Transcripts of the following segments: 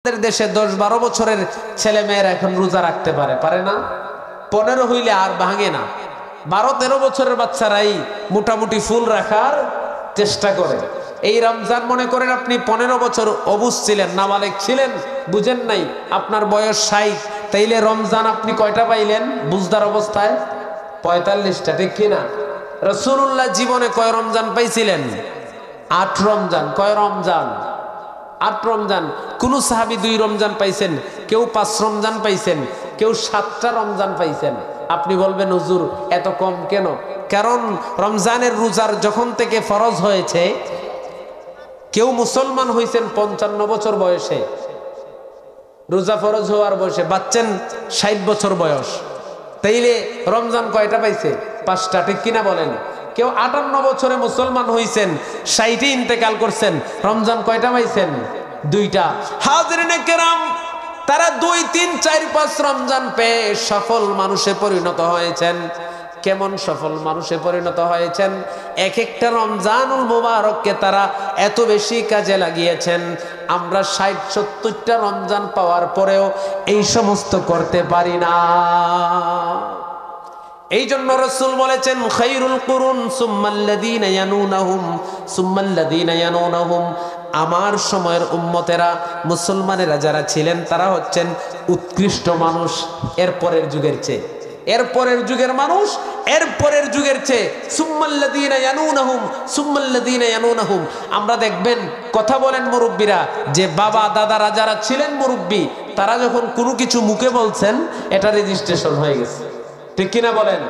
আমাদের দেশে 10-12 বছরের ছেলে মেয়েরা এখন রোজা রাখতে পারে না? 15 হইলে আর ভাঙে না। 12-13 বছরের বাচ্চারাই মোটামুটি ফুল রাখার চেষ্টা করে। এই রমজান মনে করেন আপনি 15 বছর অবুঝ ছিলেন, নাবালেগ ছিলেন, বুঝেন নাই, আপনার বয়স 60, তাইলে রমজান আপনি কয়টা পাইলেন বুঝদার অবস্থায়? 45টা, ঠিক কিনা? রাসূলুল্লাহ জীবনে কয় রমজান পাইছিলেন? 8 রমজান। কয় রমজান? 8 রমজান। কোন সাহাবী 2 রমজান পাইছেন, কেউ 5 রমজান পাইছেন, কেউ 7টা রমজান পাইছেন। আপনি বলবেন হুজুর এত কম কেন? কারণ রমজানের রোজার যখন থেকে ফরজ হয়েছে, কেউ মুসলমান হইছেন 55 বছর বয়সে, রোজা ফরজ হওয়ার বয়সে, বাচ্চেন 60 বছর বয়স, তাইলে রমজান কয়টা পাইছে? 5টা, ঠিক কিনা বলেন? কেউ 58 বছরে মুসলমান হইছেন, 60-এ ইন্তেকাল করছেন, রমজান কয়টা পাইছেন? 2টা। হাজিরিনে কেরাম, তারা 2, 3, 4, 5 রমজান পেয়ে সফল মানুষে পরিণত হয়েছেন। কেমন সফল মানুষে পরিণত হয়েছেন? এক একটা রমজানুল মুবারককে তারা এত বেশি কাজে লাগিয়েছেন। আমরা 60-70টা রমজান পাওয়ার পরেও এই সমস্ত করতে পারি না। এই জন্য রাসূল বলেছেন খায়রুল কুরুন সুম্মাল্লাযীনা ইয়ানুনাহুম সুম্মাল্লাযীনা ইয়ানুনাহুম, আমার সময়ের উম্মতেরা, মুসলমানেরা যারা ছিলেন তারা হচ্ছেন উৎকৃষ্ট মানুষ এরপরের যুগের চেয়ে। এরপরের যুগের মানুষ এরপরের যুগের চেয়ে সুম্মাল্লাযীনা ইয়ানুনাহুম সুম্মাল্লাযীনা ইয়ানুনাহুম। আমরা দেখবেন কথা বলেন মুরব্বীরা, যে বাবা দাদারা যারা ছিলেন মুরব্বী, তারা যখন কোনো কিছু মুখে বলছেন এটা রেজিস্ট্রেশন হয়ে গেছে, ঠিক কিনা বলেন?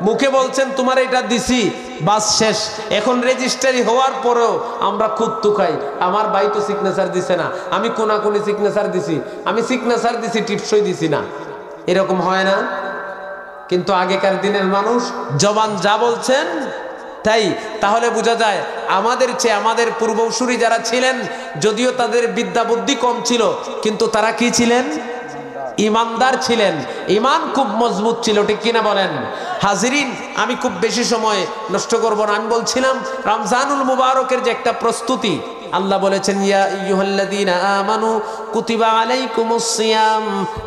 মুখে বলছেন তোমার এটা দিছি, বাস শেষ। এখন রেজিস্ট্রি হওয়ার পরেও আমরা খুঁতু খাই, আমার ভাই তো সিগনেচার দিছে না, আমি কোনাকুনি সিগনেচার দিছি, আমি সিগনেচার দিছি টিপসই দিছি না, এরকম হয় না? কিন্তু আগেকার দিনের মানুষ জবান যা বলছেন তাই। তাহলে বোঝা যায় আমাদের চেয়ে আমাদের পূর্বসূরি যারা ছিলেন, যদিও তাদের বিদ্যা বুদ্ধি কম ছিল, কিন্তু তারা কি ছিলেন? ইমানদার ছিলেন, ইমান খুব মজবুত ছিল, ঠিক কিনা বলেন? হাজিরিন, আমি খুব বেশি সময় নষ্ট করব না। আমি বলছিলাম রমজানুল মুবারকের যে একটা প্রস্তুতি, আল্লাহ বলেছেন ইয়া আইয়ুহাল্লাযীনা আমানু কুতিবা আলাইকুমুস সিয়াম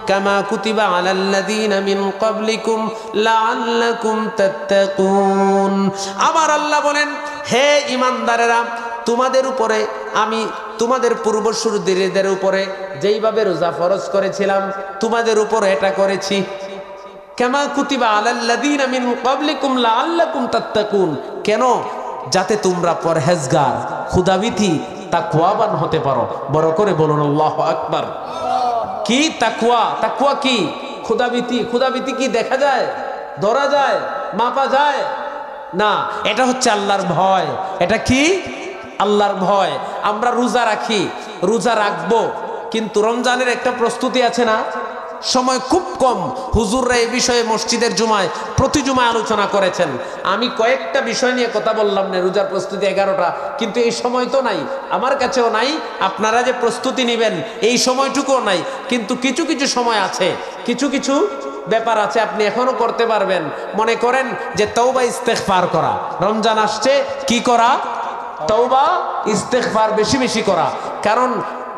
কামা কুতিবা আলাল্লাযীনা মিন ক্বাবলিকুম লাআল্লাকুম তাত্তাকুন। আমার আল্লাহ বলেন হে ঈমানদারেরা, তোমাদের উপরে আমি তোমাদের পূর্বসূরিদের উপরে যেইভাবে রোজা ফরজ করেছিলাম, তোমাদের উপর এটা করেছি। কামা কুতিবা আলাল্লাযীনা মিন ক্বাবলিকুম লাআল্লাকুম তাত্তাকুন। কেন? যাতে তোমরা পরহেজগার, খুদাবিতি, তাকওয়াবান হতে পারো। বড় করে বলুন আল্লাহু আকবার। কি তাকওয়া? তাকওয়া কি? খুদাবিতি। খুদাবিতি কি দেখা যায়, ধরা যায়, মাপা যায় না? এটা হচ্ছে আল্লাহর ভয়। এটা কি? আল্লাহর ভয়। আমরা রোজা রাখি, রোজা রাখবো, কিন্তু রমজানের একটা প্রস্তুতি আছে না? সময় খুব কম। হুজুররা এই বিষয়ে মসজিদের জুমায় প্রতি জুমায় আলোচনা করেছেন। আমি কয়েকটা বিষয় নিয়ে কথা বললাম না, রোজার প্রস্তুতি 11টা, কিন্তু এই সময় তো নাই, আমার কাছেও নাই। আপনারা যে প্রস্তুতি নেবেন এই সময়টুকুও নাই, কিন্তু কিছু কিছু সময় আছে, কিছু কিছু ব্যাপার আছে আপনি এখনো করতে পারবেন। মনে করেন যে তওবা ইস্তেগফার করা, রমজান আসছে, কি করা? তওবা ইস্তেগফার বেশি বেশি করা। কারণ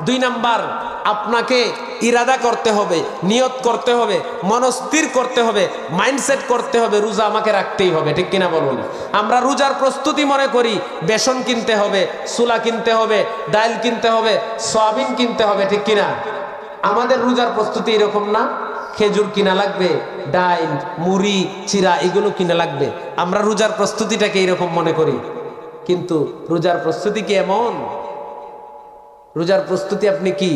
2 নাম্বার, আপনাকে ইরাদা করতে হবে, নিয়ত করতে হবে, মনস্থির করতে হবে, মাইন্ডসেট করতে হবে, রোজা আমাকে রাখতেই হবে, ঠিক কিনা বলুন? আমরা রোজার প্রস্তুতি মনে করি বেসন কিনতে হবে, সুলা কিনতে হবে, ডাল কিনতে হবে, সয়াবিন কিনতে হবে, ঠিক কিনা? আমাদের রোজার প্রস্তুতি এরকম না। খেজুর কিনা লাগবে, ডাল, মুড়ি, চিরা এগুলো কিনা লাগবে। আমরা রোজার প্রস্তুতিটাকে এরকম মনে করি, কিন্তু রোজার প্রস্তুতি কি এমন? রোজার প্রস্তুতি আপনি কি?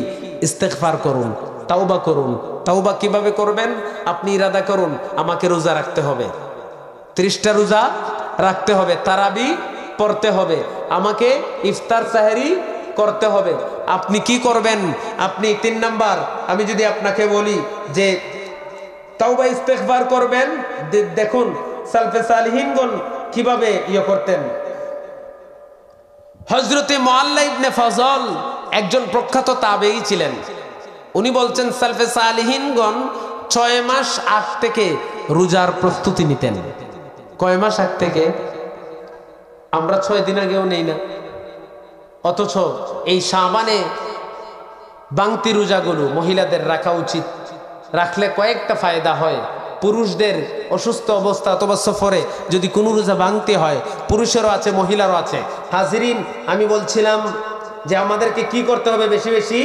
ইস্তেগফার করুন, তাওবা করুন। তাওবা কিভাবে করবেন? আপনি ইরাদা করুন আমাকে রোজা রাখতে হবে, 30টা রোজা রাখতে হবে, তারাবি পড়তে হবে, আমাকে ইফতার সাহেরি করতে হবে। আপনি কি করবেন? আপনি 3 নাম্বার, আমি যদি আপনাকে বলি যে তাওবা ইস্তেগফার করবেন, দেখুন সালফে সালিহিনগণ কিভাবে করতেন। হযরতে মুআল্লা ইবনে ফজল একজন প্রখ্যাত তাবেঈ ছিলেন। উনি বলছেন সালফে সালিহিনগণ 6 মাস আগ থেকে রোজার প্রস্তুতি নিতেন। কয় মাস আগ থেকে? আমরা 6 দিন আগেও নেই না, অথচ এই শাবানে বাংতি রোজাগুলো মহিলাদের রাখা উচিত। রাখলে কয়েকটা ফায়দা হয়। পুরুষদের অসুস্থ অবস্থা অথবা সফরে যদি কোনো রোজা ভাঙতে হয়, পুরুষেরও আছে মহিলারও আছে। হাজিরিন, আমি বলছিলাম যে আমাদেরকে কি করতে হবে? বেশি বেশি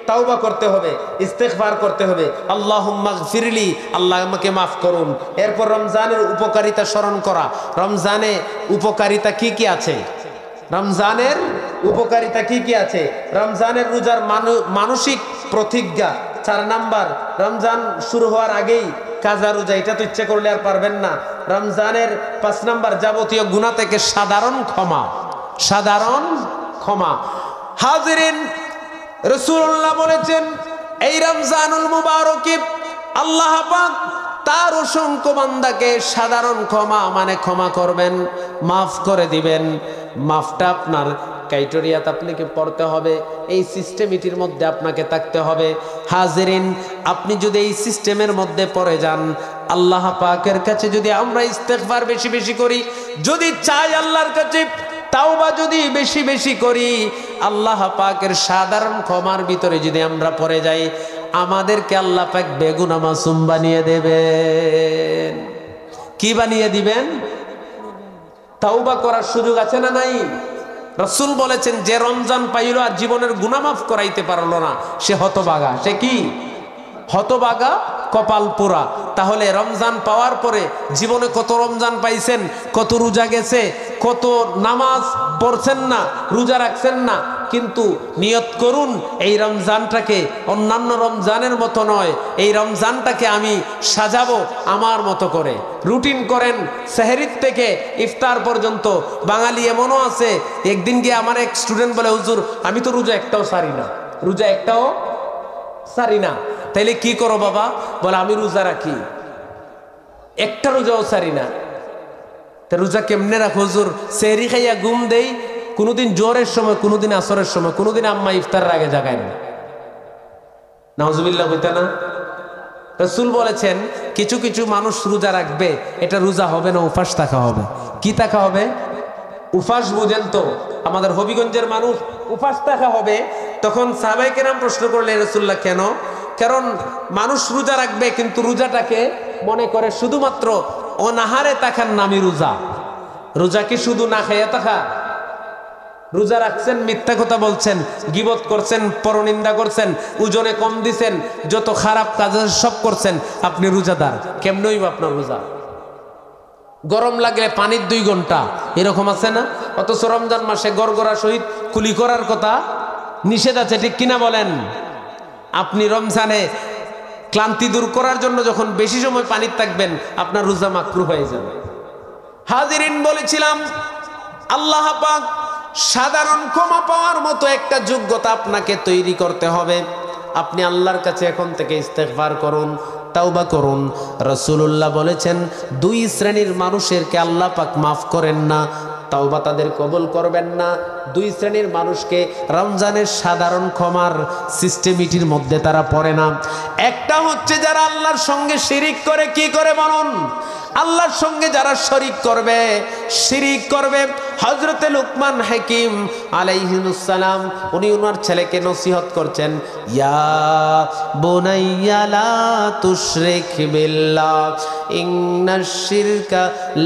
তাওবা করতে হবে, ইস্তেগফার করতে হবে। আল্লাহুম্মা গফিরলি, আল্লাহ আমাকে মাফ করুন। এরপর রমজানের উপকারিতা স্মরণ করা। রমজানে উপকারিতা কি কি আছে? রমজানের উপকারিতা কি কি আছে? রমজানের রোজার মানসিক প্রতিজ্ঞা। 4 নাম্বার, রমজান শুরু হওয়ার আগেই কাজা রোজা, এটা তো ইচ্ছে করলে আর পারবেন না। রমজানের 5 নাম্বার, যাবতীয় গুনাহ থেকে সাধারণ ক্ষমা। সাধারণ ক্ষমা। হাজিরিন, রাসূলুল্লাহ বলেছেন এই রমজানুল মুবারকে আল্লাহ পাক তার অসংখ্য বান্দাকে সাধারণ ক্ষমা মানে ক্ষমা করবেন, মাফ করে দিবেন। মাফটা আপনার ক্রাইটেরিয়াতে আপনাকে পড়তে হবে, এই সিস্টেমিটির মধ্যে আপনাকে থাকতে হবে। হাজিরিন, আপনি যদি এই সিস্টেমের মধ্যে পড়ে যান, আল্লাহ পাকের কাছে যদি আমরা ইস্তেগফার বেশি বেশি করি, যদি চাই আল্লাহর কাছে তাওবা যদি বেশি বেশি করি, আল্লাহ পাকের সাধারণ ক্ষমার ভিতরে যদি আমরা পড়ে যাই, আমাদেরকে আল্লাহ পাক বেগুনাহ মাসুম বানিয়ে দেবেন। কি বানিয়ে দিবেন? তাওবা করার সুযোগ আছে না নাই? রাসূল বলেছেন যে রমজান পাইল আর জীবনের গুনাহ মাফ করাইতে পারলো না, সে হতভাগা। সে কি? হতভাগা, কপাল পোড়া। তাহলে রমজান পাওয়ার পরে জীবনে কত রমজান পাইছেন, কত রোজা গেছে, কত নামাজ পড়ছেন না, রোজা রাখছেন না, কিন্তু নিয়ত করুন এই রমজানটাকে অন্যান্য রমজানের মতো নয়, এই রমজানটাকে আমি সাজাবো আমার মতো করে। রুটিন করেন সেহরির থেকে ইফতার পর্যন্ত। বাঙালি এমনও আছে, একদিন গিয়ে আমার এক স্টুডেন্ট বলে, হুজুর আমি তো রোজা একটাও সারি না, রোজা একটাও সারি না। তাইলে কি করো বাবা? বলে আমি রোজা রাখি, একটা রোজাও সারি না। তা রোজা কেমনে রাখো হুজুর? সেহরি খাইয়া ঘুম দেই, কোনোদিন জোহরের সময়, কোনোদিন আসরের সময়, কোনোদিন আম্মা ইফতারের আগে জাগায় না। নাউজুবিল্লাহ হইতা না? রাসূল বলেছেন কিছু কিছু মানুষ রোজা রাখবে, এটা রোজা হবে না, উপাস থাকা হবে। কি থাকা হবে? উপাস বুঝেন তো? আমাদের হবিগঞ্জের মানুষ উপাস থাকা হবে। তখন সাহাবায়ে কেরাম প্রশ্ন করলেন রাসূলুল্লাহ কেন? কারণ মানুষ রোজা রাখবে কিন্তু রোজাটাকে মনে করে শুধুমাত্র অনাহারে থাকার নামই রোজা। রোজা কি শুধু না খাইয়া থাকা? রোজা রাখছেন, মিথ্যা কথা বলছেন, গীবত করছেন, পরনিন্দা করছেন, ওজনে কম দিছেন, যত খারাপ কাজ সব করছেন, আপনি রোজাদার কেমন হইব আপনার রোজা? গরম লাগলে পানির 2 ঘন্টা, এরকম আছে না? অথচ রমজান মাসে গড়গড়া সহিত কুলি করার কথা নিষেধ আছে, ঠিক কিনা বলেন? আপনি রমজানে ক্লান্তি দূর করার জন্য যখন বেশি সময় পানি থাকবেন, আপনার রোজা মাকরুহ হয়ে যাবে। হাজিরিন, বলেছিলাম আল্লাহ পাক সাধারণ ক্ষমা পাওয়ার মতো একটা যোগ্যতা আপনাকে তৈরি করতে হবে। আপনি আল্লাহর কাছে এখন থেকে ইস্তেগফার করুন, তাওবা করুন। রাসূলুল্লাহ বলেছেন 2 শ্রেণীর মানুষেরকে আল্লাহ পাক মাফ করেন না, তাওবা তাদের কবুল করবেন না। 2 শ্রেণীর মানুষকে রমজানের সাধারণ ক্ষমার সিস্টেমিটির মধ্যে তারা পড়ে না। একটা হচ্ছে যারা আল্লাহর সঙ্গে শিরিক করে। কি করে বলুন? আল্লাহর সঙ্গে যারা শরীক করবে, শিরিক করবে। হযরতে লুকমান হাকিম আলাইহিস সালাম উনি ওনার ছেলেকে নসিহত করছেন, ইয়া বুনাইয়া লা তুশরিক বিল্লাহ ইন্নাশ শিরকা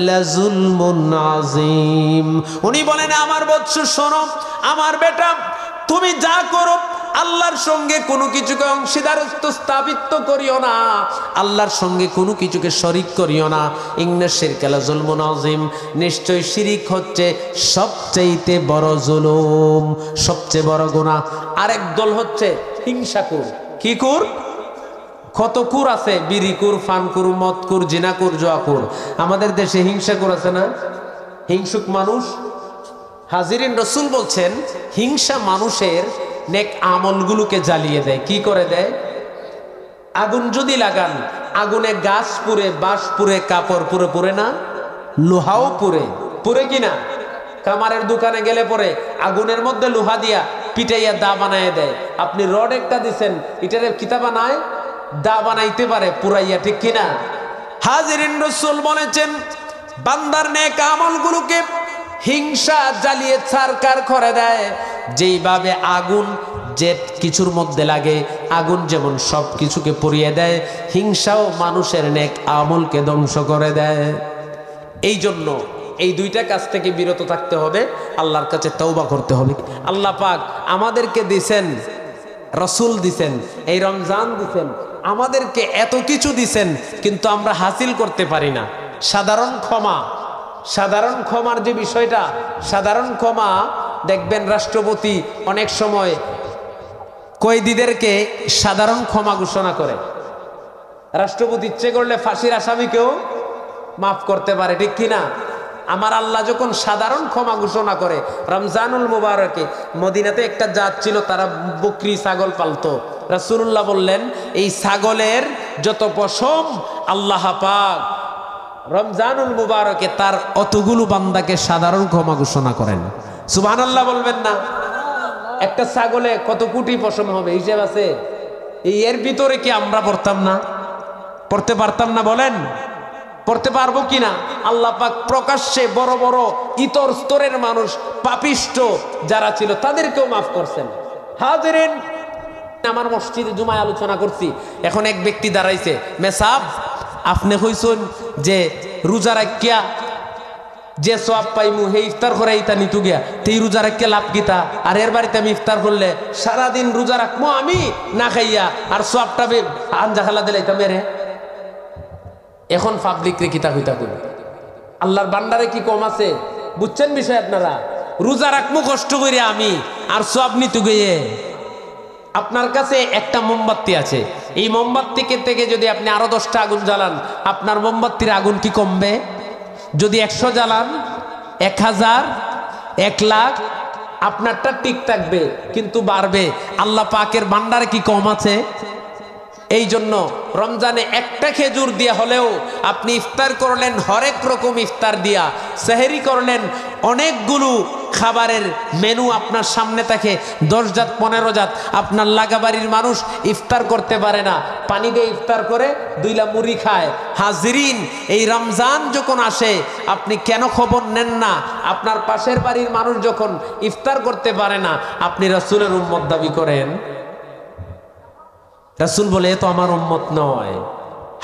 লাযুলমুন আযীম। উনি বলেন, আমার বৎস শোনো, আমার বেটা, তুমি যা করো আল্লাহর সঙ্গে কোনো কিছুকে অংশীদারত্ব স্থাপিত করিও না, আল্লাহর সঙ্গে কোনো কিছুকে শরীক করিও না। ইন্নাশ শিরকা লাযুলমুন আযীম, নিশ্চয় শিরিক হচ্ছে সবচেয়ে বড় জুলুম, সবচেয়ে বড় গুনাহ। আরেক দল হচ্ছে হিংসাকুর। কি কুর? কত কুর আছে, বিড়িকুর, ফানকুর, মদকুর, জিনাকুর, জুয়াকুর। আমাদের দেশে হিংসাকুর আছে না? হিংসুক মানুষ। হাজিরিন, রাসূল বলছেন হিংসা মানুষের নেক আমলগুলোকে জ্বালিয়ে দেয়। কি করে দেয়? আগুন যদি লাগান, আগুনে গাছ পুড়ে, বাঁশ পুড়ে, কাপড় পুড়ে, পুড়ে না? লোহাও পুড়ে, পুড়ে কিনা? কামারের দোকানে গেলে পরে আগুনের মধ্যে লোহা দিয়া পিটাইয়া দা বানায় দেয়। আপনি রড একটা দিছেন, এটারে কিতা বানায়? দা বানাইতে পারে পুরাইয়া, ঠিক কিনা? হাজিরিন, রাসূল বলেছেন বান্দার নেক আমলগুলোকে হিংসা জ্বালিয়ে ছারখার করে দেয়। যেইভাবে আগুন যে কিছুর মধ্যে লাগে, আগুন যেমন সব কিছুকে পুড়িয়ে দেয়, হিংসাও মানুষের নেক আমলকে ধ্বংস করে দেয়। এই জন্য এই দুইটা কাজ থেকে বিরত থাকতে হবে, আল্লাহর কাছে তওবা করতে হবে। আল্লাহ পাক আমাদেরকে দিছেন, রসুল দিছেন, এই রমজান দিছেন, আমাদেরকে এত কিছু দিছেন, কিন্তু আমরা হাসিল করতে পারি না। সাধারণ ক্ষমা, সাধারণ ক্ষমার যে বিষয়টা, সাধারণ ক্ষমা দেখবেন রাষ্ট্রপতি অনেক সময় কয়েদিদেরকে সাধারণ ক্ষমা ঘোষণা করে। রাষ্ট্রপতি ইচ্ছে করলে ফাঁসির আসামিকেও মাফ করতে পারে, ঠিক কিনা? আমার আল্লাহ যখন সাধারণ ক্ষমা ঘোষণা করে, রমজানুল মুবারকে মদিনাতে একটা জাত ছিল, তারা বকরি ছাগল পালতো। রাসূলুল্লাহ বললেন, এই ছাগলের যত পশম আল্লাহ পাক রমজানুল মুবারকে তার অতগুলো বান্দাকে সাধারণ ক্ষমা ঘোষণা করেন। সুবহানাল্লাহ বলবেন না? একটা ছাগলে কত কোটি পশম হবে, হিসেব আছে? এর ভিতরে কি আমরা পড়তাম না? পড়তে পারতাম না? বলেন পড়তে পারবো কিনা? আল্লাহ পাক প্রকাশ্যে বড় বড় ইতর স্তরের মানুষ, পাপিষ্ট যারা ছিল, তাদেরকেও মাফ করছেন। হাজিরিন, আমার মসজিদে জুমায় আলোচনা করছি, এখন এক ব্যক্তি দাঁড়াইছে, মেসাব আপনি কইছেন যে রোজা রাখিয়া যে সওয়াব পাইমু হে ইফতার করে ইতা নিতু গিয়া, তেই রোজা রাখিয়া লাভ গীতা, আর এর বাড়িতে আমি ইফতার করলে সারাদিন রোজা রাখবো আমি না খাইয়া, আর সওয়াবটা আঞ্জা খালা দিলে এটা মেরে। এখন পাবলিক রে কিতা হইতা কই? আল্লাহর বান্দারে কি কম আছে? বুঝছেন বিষয় আপনারা? রোজা রাখবো কষ্ট করে আমি, আর সওয়াব নিতু গিয়ে। আপনার কাছে একটা মোমবাতি আছে, এই মোমবাতিকে থেকে যদি আপনি আরো 10টা আগুন জ্বালান, আপনার মোমবাতির আগুন কি কমবে? যদি 100 জ্বালান, 1000, 1 লাখ, আপনারটা ঠিক থাকবে, কিন্তু বাড়বে। আল্লাহ পাকের ভান্ডারে কি কম আছে? এই জন্য রমজানে একটা খেজুর দিয়া হলেও আপনি ইফতার করলেন, হরেক রকম ইফতার দিয়া, সেহরি করলেন, অনেকগুলো খাবারের মেনু আপনার সামনে থাকে, 10 জাত 15 জাত। আপনার লাগাবাড়ির মানুষ ইফতার করতে পারে না, পানি দিয়ে ইফতার করে, 2 লা মুড়ি খায়। হাজিরিন, এই রমজান যখন আসে আপনি কেন খবর নেন না? আপনার পাশের বাড়ির মানুষ যখন ইফতার করতে পারে না, আপনি রাসূলের উম্মত দাবি করেন। রাসূল বলে এ তো আমার উম্মত নয়।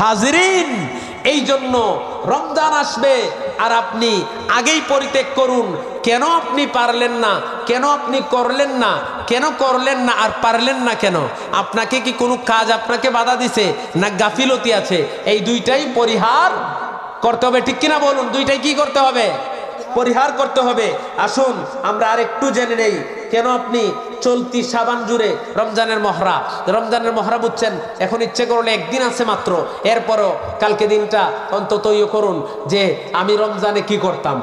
হাজিরিন, এই জন্য রমজান আসবে আর আপনি আগেই পরিত্যাগ করুন। কেন আপনি পারলেন না? কেন আপনি করলেন না? কেন করলেন না আর পারলেন না কেন? আপনাকে কি কোনো কাজ আপনাকে বাধা দিছে, না গাফিলতি আছে? এই দুইটাই পরিহার করতে হবে, ঠিক কিনা বলুন? দুইটাই কি করতে হবে? পরিহার করতে হবে। আসুন আমরা আর একটু জেনে নেই, কেন আপনি চলতি সাবান জুড়ে রমজানের মহরা, রমজানের মহরা বুঝছেন, এখন ইচ্ছে করলে একদিন আছে মাত্র, এরপরও কালকে দিনটা অন্তত ইয়ে করুন যে আমি রমজানে কি করতাম,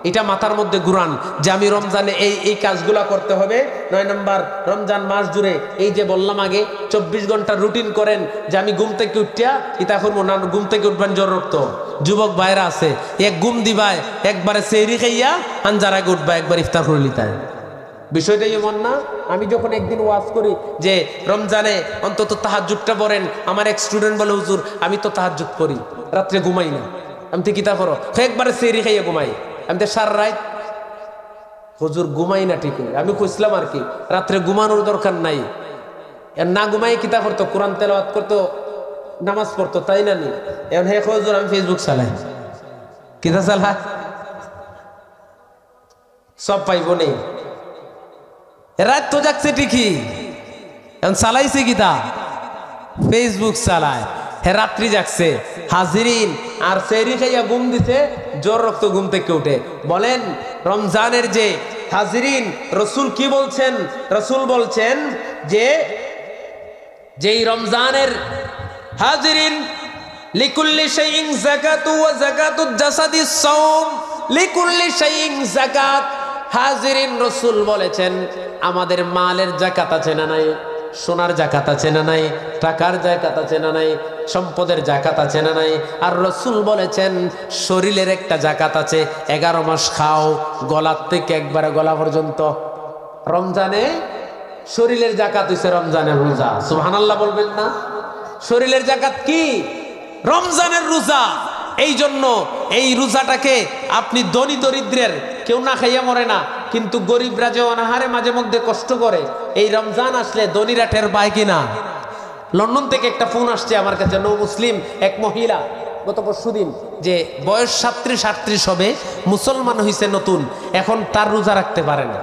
এটা মাথার মধ্যে ঘুরান যে আমি রমজানে এই কাজগুলা করতে হবে। 9 নম্বর, রমজান মাস জুড়ে এই যে বললাম আগে 24 ঘন্টার রুটিন করেন যে আমি ঘুম থেকে উঠিয়া ইতা করবো না। ঘুম থেকে উঠবেন জ্বর রক্ত, যুবক ভাইরা আছে, এক ঘুম দিবায়, একবারে সেহরি খাইয়া আঞ্জার আগে উঠবা, একবার ইফতার করে লিতায়। বিষয়টা এমন না? আমি যখন একদিন ওয়াজ করি যে রমজানে অন্তত তাহাজ্জুদটা পড়েন, আমার এক স্টুডেন্ট বলে, হুজুর আমি তো তাহাজ্জুদ করি, রাত্রে ঘুমাই না। আমি তো কিতা করো? একবারে সেহরি খাইয়া ঘুমাই। আমি তো সারা রাত হুজুর ঘুমাই না, ঠিক। আমি খুঁজলাম আর কি, রাত্রে ঘুমানোর দরকার নাই, না ঘুমাই কিতা করতো? কোরআন তেলাওয়াত করতো, নামাজ পড়তো, তাই না? নি এখন হে হুজুর আমি ফেসবুক চালাই, কিতা চালা, সব পাইব নেই। রাত তো যাচ্ছে ঠিকই, এখন চালাইছে কিতা? ফেসবুক চালায়, হে রাত্রি যাচ্ছে। হাজিরিন, আর সেহরি খাইয়া ঘুম দিতে জ্বর রক্ত ঘুম থেকে উঠে। বলেন রমজানের যে হাজিরিন, রসুল কি বলছেন? রসুল বলছেন যে যেই রমজানের হাজিরিন, লিকুল্লি শাইইন যাকাতু ওয়া যাকাতুজ জাসাদিস সাওম, লিকুল্লি শাইইন যাকাত। হাজিরিন, রসুল বলেছেন আমাদের মালের যাকাত আছে না নাই? সোনার যাকাত আছে না নাই? টাকার যাকাত আছে না নাই? সম্পদের যাকাত আছে না নাই? আর রসুল বলেছেন শরীরের একটা যাকাত আছে, 11 মাস খাও, গলার থেকে একবারে গলা পর্যন্ত। রমজানে শরীরের যাকাত হইছে রমজানের রোজা। সুবহানাল্লাহ বলবেন না? শরীরের যাকাত কি? রমজানের রোজা। এই জন্য এই রোজাটাকে আপনি ধনী দরিদ্রের, কেউ না খাইয়া মরে না, কিন্তু গরিবরা যে অনাহারে মাঝে মধ্যে কষ্ট করে, এই রমজান আসলে ধনীরা টের পায় কিনা। লন্ডন থেকে একটা ফোন আসছে আমার কাছে, নৌ মুসলিম এক মহিলা, গত পরশুদিন, যে বয়স 37-38 হবে, মুসলমান হয়েছে নতুন, এখন তার রোজা রাখতে পারে না।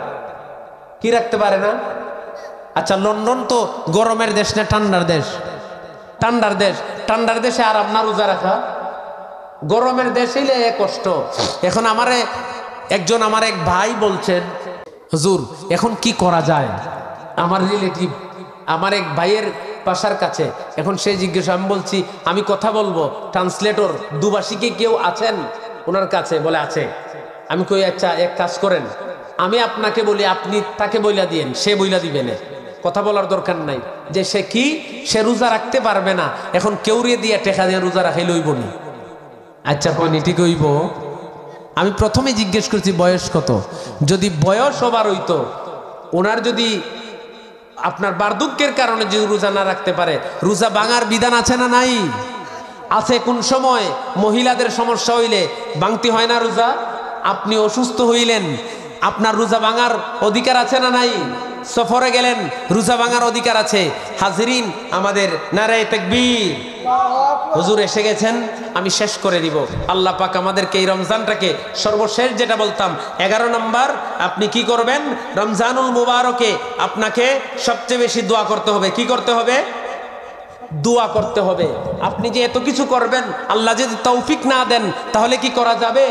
কি রাখতে পারে না? আচ্ছা, লন্ডন তো গরমের দেশ না ঠান্ডার দেশ? ঠান্ডার দেশ। ঠান্ডার দেশে আরাম না রোজা রাখা? গরমের দেশেই কষ্ট। এখন আমার এক ভাই বলছেন, হুজুর এখন কি করা যায়? আমার রিলেটিভ, আমার এক ভাইয়ের বাসার কাছে, এখন সে জিজ্ঞাসা, আমি বলছি আমি কথা বলবো, ট্রান্সলেটর দুবাসী কি কেউ আছেন ওনার কাছে? বলে আছে। আমি কই আচ্ছা এক কাজ করেন, আমি আপনাকে বলি, আপনি তাকে বইলা দিয়েন, সে বইলা দিবেন, কথা বলার দরকার নাই। যে সে কি, সে রোজা রাখতে পারবে না, এখন কেউরে দিয়ে টেকা দিয়ে রোজা রাখাই লইব নি? আচ্ছা কনি ঠিক হইব। আমি প্রথমে জিজ্ঞেস করছি বয়স কত। যদি বয়স হবার হইতো, ওনার যদি আপনার বার্ধক্যের কারণে যদি রোজা না রাখতে পারে, রোজা ভাঙার বিধান আছে না নাই? আছে। কোন সময়? মহিলাদের সমস্যা হইলে ভাঙতে হয় না রোজা। আপনি অসুস্থ হইলেন, আপনার রোজা ভাঙার অধিকার আছে না নাই? সফরে গেলেন, রোজা ভাঙার অধিকার আছে। হাজিরিন, আমাদের নারায়ে তাকবীর, হুজুর এসে গেছেন, আমি শেষ করে দিব। আল্লাহ পাক আমাদেরকে এই রমজানটাকে, সর্বশেষ যেটা বলতাম 11 নম্বর, আপনি কি করবেন? রমজানুল মুবারকে আপনাকে সবচেয়ে বেশি দোয়া করতে হবে। কি করতে হবে? দোয়া করতে হবে। আপনি যে এত কিছু করবেন, আল্লাহ যদি তৌফিক না দেন তাহলে কি করা যাবে?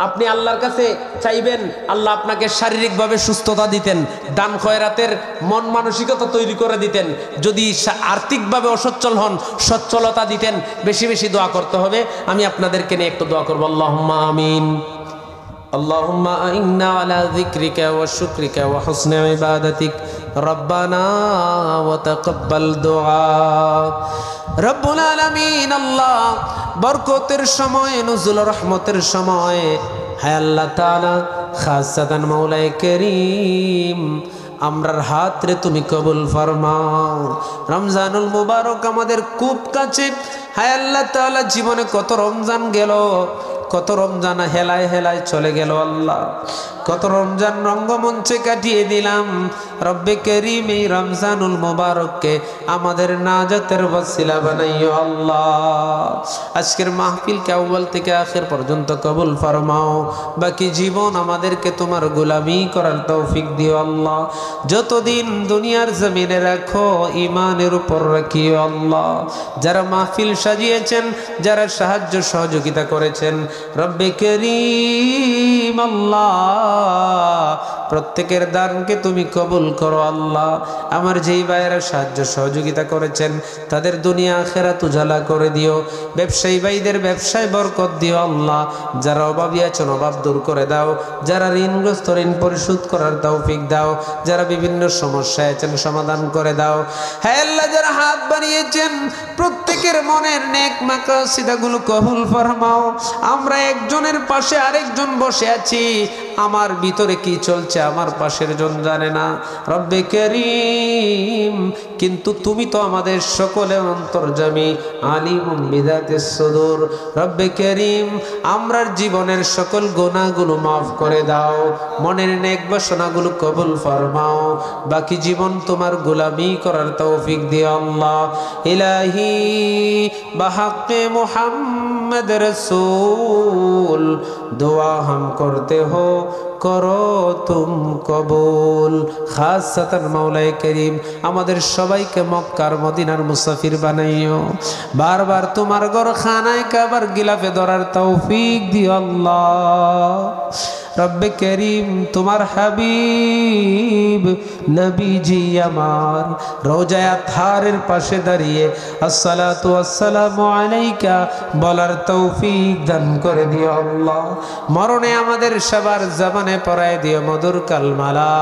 আপনি আল্লাহর কাছে চাইবেন আল্লাহ আপনাকে শারীরিকভাবে সুস্থতা দিতেন, দান খয়রাতের মন মানসিকতা তৈরি করে দিতেন। যদি আর্থিকভাবে অসচ্ছল হন, সচ্ছলতা দিতেন। বেশি বেশি দোয়া করতে হবে। আমি আপনাদেরকে নিয়ে একটু দোয়া করবো। আল্লাহুম্মা আমিন। اللهم أعنا على ذكرك وشكرك وحسن عبادتك ربنا وتقبل دعاء রব্বুল আলামিন। আল্লাহ বরকতের সময়, নজুল রহমতের সময়, হায় আল্লাহ তাআলা, খাসাতান মাওলায়ে করিম, আমরার হাত রে তুমি কবুল ফরমাও। রমজানুল মুবারক আমাদের খুব কাছে। হায় আল্লাহ তাআলা, জীবনে কত রমজান গেল, কত রমজান হেলায় হেলায় চলে গেল আল্লাহ, কত রমজান রঙ্গমঞ্চে কাটিয়ে দিলাম। রব্বে করিম, এই রমজানুল মুবারককে আমাদের নাজাতের ওসিলা বানাইও আল্লাহ। আজকের মাহফিলকে আউয়াল থেকে আখির পর্যন্ত কবুল ফরমাও। বাকি জীবন আমাদেরকে তোমার গোলামি করার তৌফিক দিও আল্লাহ। যতদিন দুনিয়ার জমিনে রাখো, ইমানের উপর রাখিও আল্লাহ। যারা মাহফিল সাজিয়েছেন, যারা সাহায্য সহযোগিতা করেছেন, রব্বে করিম আল্লাহ, প্রত্যেকের দানকে তুমি কবুল করো আল্লাহ। আমার যেই ভাইয়েরা সাহায্য সহযোগিতা করেছেন, তাদের দুনিয়া আখিরাত উজালা করে দিও। ব্যবসায়ী ভাইদের ব্যবসায় বরকত দিও আল্লাহ। যারা অভাবী আছেন, অভাব দূর করে দাও। যারা ঋণগ্রস্ত, ঋণ পরিশোধ করার তৌফিক দাও। যারা বিভিন্ন সমস্যায় আছেন, সমাধান করে দাও। হ্যাঁ আল্লাহ, যারা হাত বাড়িয়েছেন, প্রত্যেকের মনের নেক মাকাসিদাগুলো কবুল ফরমাও। আমরা একজনের পাশে আরেকজন বসে আছি, আমার ভিতরে কি চলছে আমার পাশের জন জানে না। রব্বে করিম, কিন্তু তুমি তো আমাদের সকলের অন্তর্যামী, আলিমুম বিযাতিস সুদূর। রব্বে করিম, আমরার জীবনের সকল গুনাহগুলো মাফ করে দাও, মনের নেক বাসনাগুলো কবুল ফরমাও। বাকি জীবন তোমার গোলামি করার তৌফিক দিও আল্লাহ। ইলাহি বাহাক্কে মুহাম্মদ রসূল, दुआ हम करते हो करो तुम कबूल। खासतन मौलाए करीम, আমাদের সবাইকে মক্কার মদিনার মুসাফির বানাইও। বারবার তোমার ঘর খানায় কাবার গিলাফে ধরার তৌফিক দিও আল্লাহ। রব্বে করিম, তোমার হাবিব নবীজি আমার রোজায় আতহারের পাশে দাঁড়িয়ে আসসালাতু ওয়াসসালামু আলাইকা বলার তৌফিক দান করে দিও আল্লাহ। মরণে আমাদের সবার জবানে পড়ায় দিও মধুর কালমা লা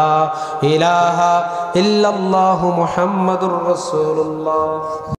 ইলাহা ইল্লাল্লাহু মুহাম্মাদুর রাসূলুল্লাহ।